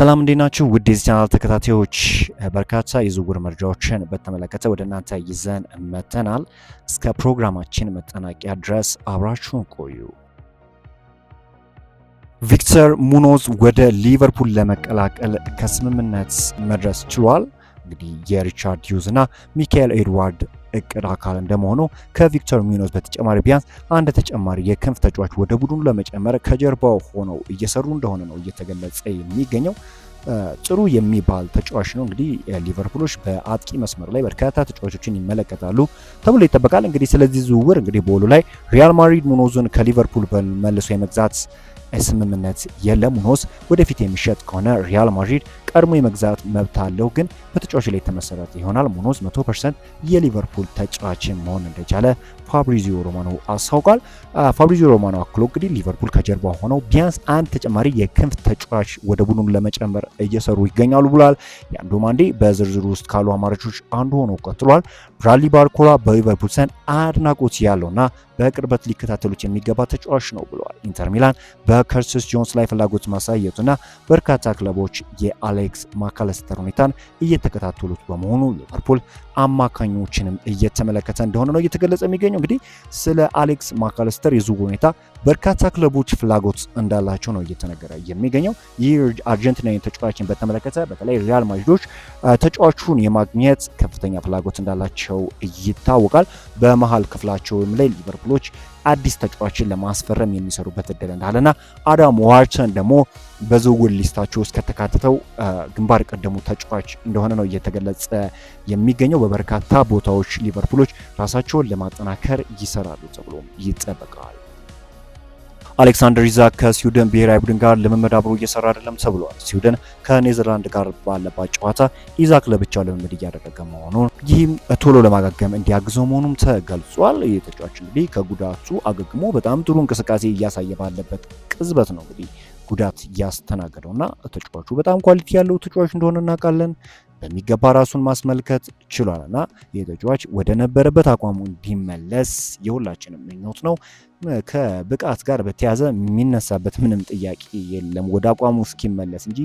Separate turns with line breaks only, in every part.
ሰላም እንዴት ናችሁ? ውድ የዚህ ቻናል ተከታታዮች በርካታ የዝውውር መረጃዎችን በተመለከተ ወደ እናንተ ይዘን መተናል። እስከ ፕሮግራማችን መጠናቂያ ድረስ አብራችሁን ቆዩ። ቪክተር ሙኖዝ ወደ ሊቨርፑል ለመቀላቀል ከስምምነት መድረስ ችሏል። እንግዲህ የሪቻርድ ሂውዝ እና ሚካኤል ኤድዋርድ እቅድ አካል እንደመሆኑ ከቪክተር ሙኖዝ በተጨማሪ ቢያንስ አንድ ተጨማሪ የክንፍ ተጫዋች ወደ ቡድኑ ለመጨመር ከጀርባው ሆነው እየሰሩ እንደሆነ ነው እየተገለጸ የሚገኘው። ጥሩ የሚባል ተጫዋች ነው። እንግዲህ ሊቨርፑሎች በአጥቂ መስመር ላይ በርካታ ተጫዋቾችን ይመለከታሉ ተብሎ ይጠበቃል። እንግዲህ ስለዚህ ዝውውር እንግዲህ በውሉ ላይ ሪያል ማድሪድ ሙኖዝን ከሊቨርፑል መልሶ የመግዛት ስምምነት የለም። ሙኖዝ ወደፊት የሚሸጥ ከሆነ ሪያል ማድሪድ ቀድሞ የመግዛት መብት አለው፣ ግን በተጫዋች ላይ የተመሰረተ ይሆናል። ሙኖዝ 100% የሊቨርፑል ተጫዋች መሆን እንደቻለ ፋብሪዚዮ ሮማኖ አስታውቋል። ፋብሪዚዮ ሮማኖ አክሎ እንግዲህ ሊቨርፑል ከጀርባ ሆነው ቢያንስ አንድ ተጨማሪ የክንፍ ተጫዋች ወደ ቡድኑ ለመጨመር እየሰሩ ይገኛሉ ብሏል። የአንዱ ማንዴ በዝርዝሩ ውስጥ ካሉ አማራጮች አንዱ ሆኖ ቀጥሏል። ብራድሊ ባርኮላ በሊቨርፑል ዘንድ አድናቆት ያለውና በቅርበት ሊከታተሉት የሚገባ ተጫዋች ነው ብለዋል። ኢንተር ሚላን በከርቲስ ጆንስ ላይ ፍላጎት ማሳየቱና በርካታ ክለቦች የአሌክስ ማካለስተር ሁኔታን እየተከታተሉት በመሆኑ ሊቨርፑል አማካኞችንም እየተመለከተ እንደሆነ ነው እየተገለጸ የሚገኘው። እንግዲህ ስለ አሌክስ ማካለስተር የዝውውር ሁኔታ በርካታ ክለቦች ፍላጎት እንዳላቸው ነው እየተነገረ የሚገኘው። ይህ አርጀንቲናዊ ተጫዋችን በተመለከተ በተለይ ሪያል ማድሪዶች ተጫዋቹን የማግኘት ከፍተኛ ፍላጎት እንዳላቸው ይታወቃል። በመሃል ክፍላቸውም ላይ ሊቨርፑሎች አዲስ ተጫዋችን ለማስፈረም የሚሰሩበት እድል እንዳለና አዳም ዋርተን ደግሞ በዝውውር ሊስታቸው ውስጥ ከተካተተው ግንባር ቀደሙ ተጫዋች እንደሆነ ነው እየተገለጸ የሚገኘው። በበርካታ ቦታዎች ሊቨርፑሎች ራሳቸውን ለማጠናከር ይሰራሉ ተብሎ ይጠበቃል። አሌክሳንደር ኢዛክ ከስዊድን ብሔራዊ ቡድን ጋር ልምምድ አብሮ እየሰራ አይደለም ተብሏል። ስዊድን ከኔዘርላንድ ጋር ባለባት ጨዋታ ኢዛክ ለብቻው ልምምድ እያደረገ መሆኑን ይህም ቶሎ ለማገገም እንዲያግዘው መሆኑም ተገልጿል። ይህ ተጫዋች እንግዲህ ከጉዳቱ አገግሞ በጣም ጥሩ እንቅስቃሴ እያሳየ ባለበት ቅጽበት ነው እንግዲህ ጉዳት ያስተናገደውና ተጫዋቹ በጣም ኳሊቲ ያለው ተጫዋች እንደሆነ እናውቃለን። በሚገባ ራሱን ማስመልከት ችሏልና ይህ ተጫዋች ወደ ነበረበት አቋሙ እንዲመለስ የሁላችንም ምኞት ነው። ከብቃት ጋር በተያዘ የሚነሳበት ምንም ጥያቄ የለም ወደ አቋሙ እስኪመለስ እንጂ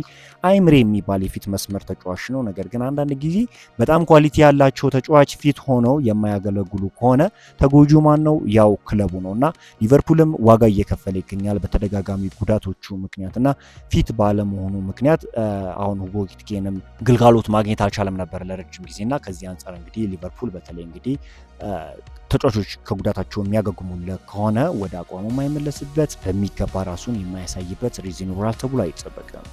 አይምሬ የሚባል የፊት መስመር ተጫዋች ነው። ነገር ግን አንዳንድ ጊዜ በጣም ኳሊቲ ያላቸው ተጫዋች ፊት ሆነው የማያገለግሉ ከሆነ ተጎጂው ማን ነው? ያው ክለቡ ነውና ሊቨርፑልም ዋጋ እየከፈለ ይገኛል በተደጋጋሚ ጉዳቶቹ ምክንያትና ፊት ባለመሆኑ ምክንያት አሁን ሁጎ ኤኪቲኬንም ግልጋሎት ማግኘት አልቻለም ነበር ለረጅም ጊዜና ከዚህ አንጻር እንግዲህ ሊቨርፑል በተለይ እንግዲህ ተጫዋቾች ከጉዳታቸው የሚያገግሙለት ከሆነ ወደ አቋሙ የማይመለስበት በሚገባ ራሱን የማያሳይበት ሪዝን ይኖራል ተብሎ አይጠበቅም።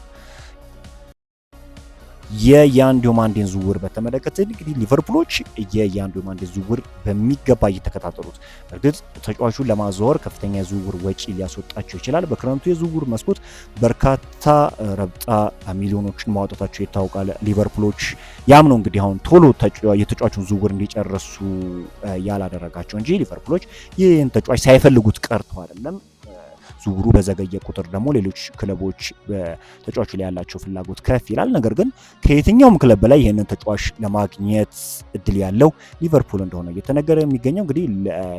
የያን ዲዮማንዴን ዝውውር በተመለከተ እንግዲህ ሊቨርፑሎች የያን ዲዮማንዴን ዝውውር በሚገባ እየተከታተሉት፣ እርግጥ ተጫዋቹን ለማዘዋወር ከፍተኛ የዝውውር ወጪ ሊያስወጣቸው ይችላል። በክረምቱ የዝውውር መስኮት በርካታ ረብጣ ሚሊዮኖችን ማውጣታቸው ይታወቃል። ሊቨርፑሎች ያም ነው እንግዲህ አሁን ቶሎ የተጫዋቹን ዝውውር እንዲጨርሱ ያላደረጋቸው እንጂ ሊቨርፑሎች ይህን ተጫዋች ሳይፈልጉት ቀርተው አይደለም። ዝውውሩ በዘገየ ቁጥር ደግሞ ሌሎች ክለቦች በተጫዋቹ ላይ ያላቸው ፍላጎት ከፍ ይላል። ነገር ግን ከየትኛውም ክለብ በላይ ይህንን ተጫዋች ለማግኘት እድል ያለው ሊቨርፑል እንደሆነ እየተነገረ የሚገኘው እንግዲህ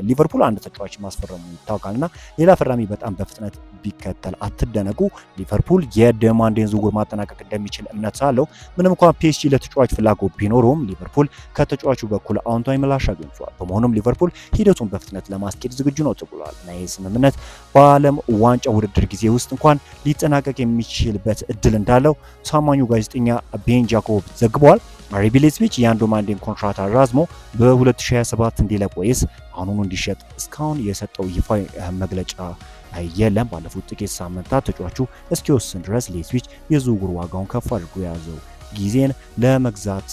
ሊቨርፑል አንድ ተጫዋች ማስፈረሙ ይታወቃልና ሌላ ፈራሚ በጣም በፍጥነት ቢከተል አትደነቁ። ሊቨርፑል የዲዮማንዴን ዝውውር ማጠናቀቅ እንደሚችል እምነት አለው። ምንም እንኳን ፒኤስጂ ለተጫዋች ፍላጎት ቢኖረውም ሊቨርፑል ከተጫዋቹ በኩል አዎንታዊ ምላሽ አግኝቷል። በመሆኑም ሊቨርፑል ሂደቱን በፍጥነት ለማስኬድ ዝግጁ ነው ተብሏል እና ይህ ስምምነት በዓለም ዋንጫ ውድድር ጊዜ ውስጥ እንኳን ሊጠናቀቅ የሚችልበት እድል እንዳለው ታማኙ ጋዜጠኛ ቤን ጃኮብ ዘግቧል። አርቢ ሌይፕዚግ የያን ዲዮማንዴን ኮንትራት አራዝሞ በ2027 እንዲለቅ ወይስ አሁኑኑ እንዲሸጥ እስካሁን የሰጠው ይፋ መግለጫ የለም። ባለፉት ጥቂት ሳምንታት ተጫዋቹ እስኪወስን ድረስ ሌይፕዚግ የዝውውር ዋጋውን ከፍ አድርጎ የያዘው ጊዜን ለመግዛት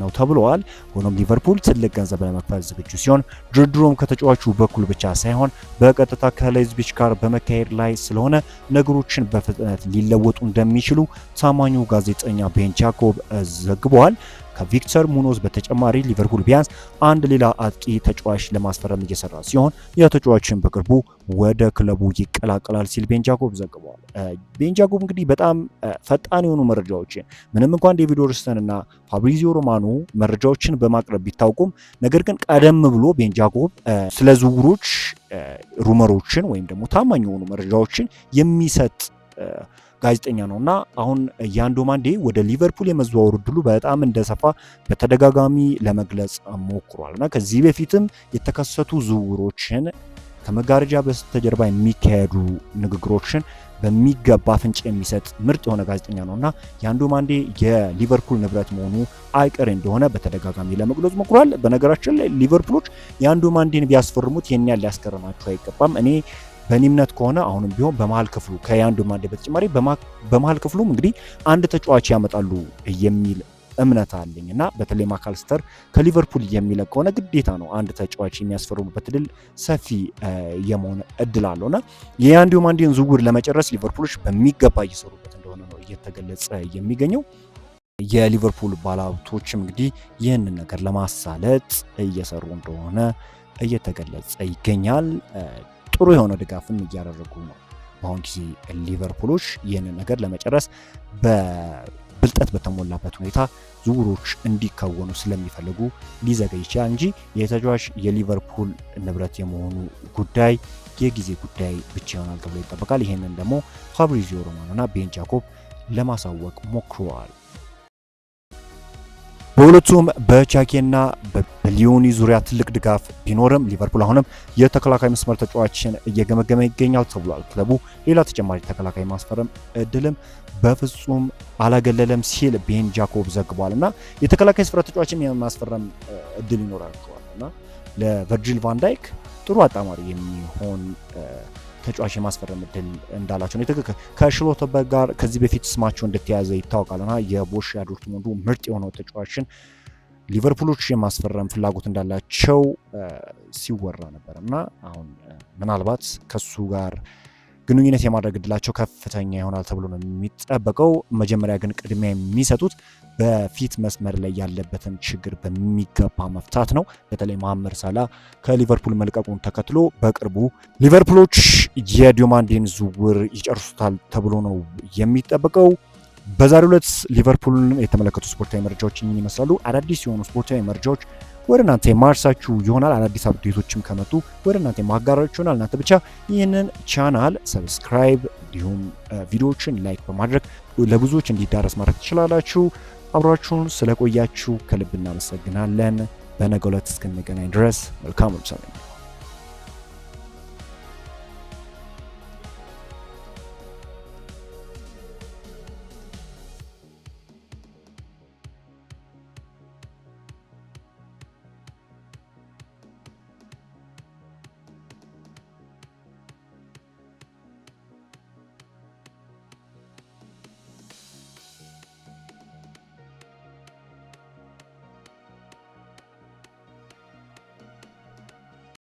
ነው ተብለዋል። ሆኖም ሊቨርፑል ትልቅ ገንዘብ ለመክፈል ዝግጁ ሲሆን ድርድሩም ከተጫዋቹ በኩል ብቻ ሳይሆን በቀጥታ ከሌይፕዚግ ጋር በመካሄድ ላይ ስለሆነ ነገሮችን በፍጥነት ሊለወጡ እንደሚችሉ ታማኙ ጋዜጠኛ ቤን ጃኮብ ዘግቧል። ከቪክተር ሙኖዝ በተጨማሪ ሊቨርፑል ቢያንስ አንድ ሌላ አጥቂ ተጫዋች ለማስፈረም እየሰራ ሲሆን የተጫዋችን በቅርቡ ወደ ክለቡ ይቀላቀላል ሲል ቤን ጃኮብ ዘግቧል። ቤን ጃኮብ እንግዲህ በጣም ፈጣን የሆኑ መረጃዎችን ምንም እንኳን ዴቪድ ኦርንስተን እና ፋብሪዚዮ ሮማኖ መረጃዎችን በማቅረብ ቢታወቁም ነገር ግን ቀደም ብሎ ቤን ጃኮብ ስለ ዝውውሮች ሩመሮችን ወይም ደግሞ ታማኝ የሆኑ መረጃዎችን የሚሰጥ ጋዜጠኛ ነውና አሁን ያንዶ ማንዴ ወደ ሊቨርፑል የመዘዋወሩ እድሉ በጣም እንደሰፋ በተደጋጋሚ ለመግለጽ ሞክሯልና ከዚህ በፊትም የተከሰቱ ዝውውሮችን ከመጋረጃ በስተጀርባ የሚካሄዱ ንግግሮችን በሚገባ ፍንጭ የሚሰጥ ምርጥ የሆነ ጋዜጠኛ ነውና ያንዶ ማንዴ የሊቨርፑል ንብረት መሆኑ አይቀሬ እንደሆነ በተደጋጋሚ ለመግለጽ ሞክሯል። በነገራችን ላይ ሊቨርፑሎች ያንዶ ማንዴን ቢያስፈርሙት የኛ ሊያስከረማቸው አይገባም። እኔ በእኔ እምነት ከሆነ አሁንም ቢሆን በመሃል ክፍሉ ከያንዶ ማንዴ በተጨማሪ በመሃል ክፍሉም እንግዲህ አንድ ተጫዋች ያመጣሉ የሚል እምነት አለኝ እና በተለይ ማካልስተር ከሊቨርፑል የሚለቅ ከሆነ ግዴታ ነው አንድ ተጫዋች የሚያስፈርሙበት እድል ሰፊ የመሆን እድል አለውና የያንዶ ማንዴን ዝውውር ለመጨረስ ሊቨርፑሎች በሚገባ እየሰሩበት እንደሆነ ነው እየተገለጸ የሚገኘው። የሊቨርፑል ባለሀብቶችም እንግዲህ ይህንን ነገር ለማሳለጥ እየሰሩ እንደሆነ እየተገለጸ ይገኛል። ጥሩ የሆነ ድጋፍም እያደረጉ ነው። በአሁን ጊዜ ሊቨርፑሎች ይህንን ነገር ለመጨረስ ብልጠት በተሞላበት ሁኔታ ዝውውሮች እንዲከወኑ ስለሚፈልጉ ሊዘገይ ይችላል እንጂ የተጫዋች የሊቨርፑል ንብረት የመሆኑ ጉዳይ የጊዜ ጉዳይ ብቻ ይሆናል ተብሎ ይጠበቃል። ይህንን ደግሞ ፋብሪዚዮ ሮማኖና ቤን ጃኮብ ለማሳወቅ ሞክረዋል። በሁለቱም በቻኬና በሊዮኒ ዙሪያ ትልቅ ድጋፍ ቢኖርም ሊቨርፑል አሁንም የተከላካይ መስመር ተጫዋችን እየገመገመ ይገኛል ተብሏል። ክለቡ ሌላ ተጨማሪ ተከላካይ ማስፈረም እድልም በፍጹም አላገለለም ሲል ቤን ጃኮብ ዘግቧልና የተከላካይ ስፍራ ተጫዋችን የማስፈረም እድል ይኖራቸዋልና ለቨርጂል ቫን ዳይክ ጥሩ አጣማሪ የሚሆን ተጫዋች የማስፈረም እድል እንዳላቸው ነው። ከሽሎተርበርግ ጋር ከዚህ በፊት ስማቸው እንደተያዘ ይታወቃልና የቦሩሲያ ዶርትሙንዱ ምርጥ የሆነው ተጫዋችን ሊቨርፑሎች የማስፈረም ፍላጎት እንዳላቸው ሲወራ ነበርና አሁን ምናልባት ከሱ ጋር ግንኙነት የማድረግ እድላቸው ከፍተኛ ይሆናል ተብሎ ነው የሚጠበቀው። መጀመሪያ ግን ቅድሚያ የሚሰጡት በፊት መስመር ላይ ያለበትን ችግር በሚገባ መፍታት ነው። በተለይ መሐመድ ሳላ ከሊቨርፑል መልቀቁን ተከትሎ በቅርቡ ሊቨርፑሎች የዲዮማንዴን ዝውውር ይጨርሱታል ተብሎ ነው የሚጠበቀው። በዛሬው ዕለት ሊቨርፑልን የተመለከቱ ስፖርታዊ መረጃዎች ይመስላሉ። አዳዲስ የሆኑ ስፖርታዊ መረጃዎች ወደ እናንተ የማርሳችሁ ይሆናል። አዳዲስ አፕዴቶችም ከመጡ ወደ እናንተ የማጋራችሁ ይሆናል። እናንተ ብቻ ይህንን ቻናል ሰብስክራይብ እንዲሁም ቪዲዮዎችን ላይክ በማድረግ ለብዙዎች እንዲዳረስ ማድረግ ትችላላችሁ። አብራችሁን ስለቆያችሁ ከልብ እናመሰግናለን። በነገው ዕለት እስክንገናኝ ድረስ መልካም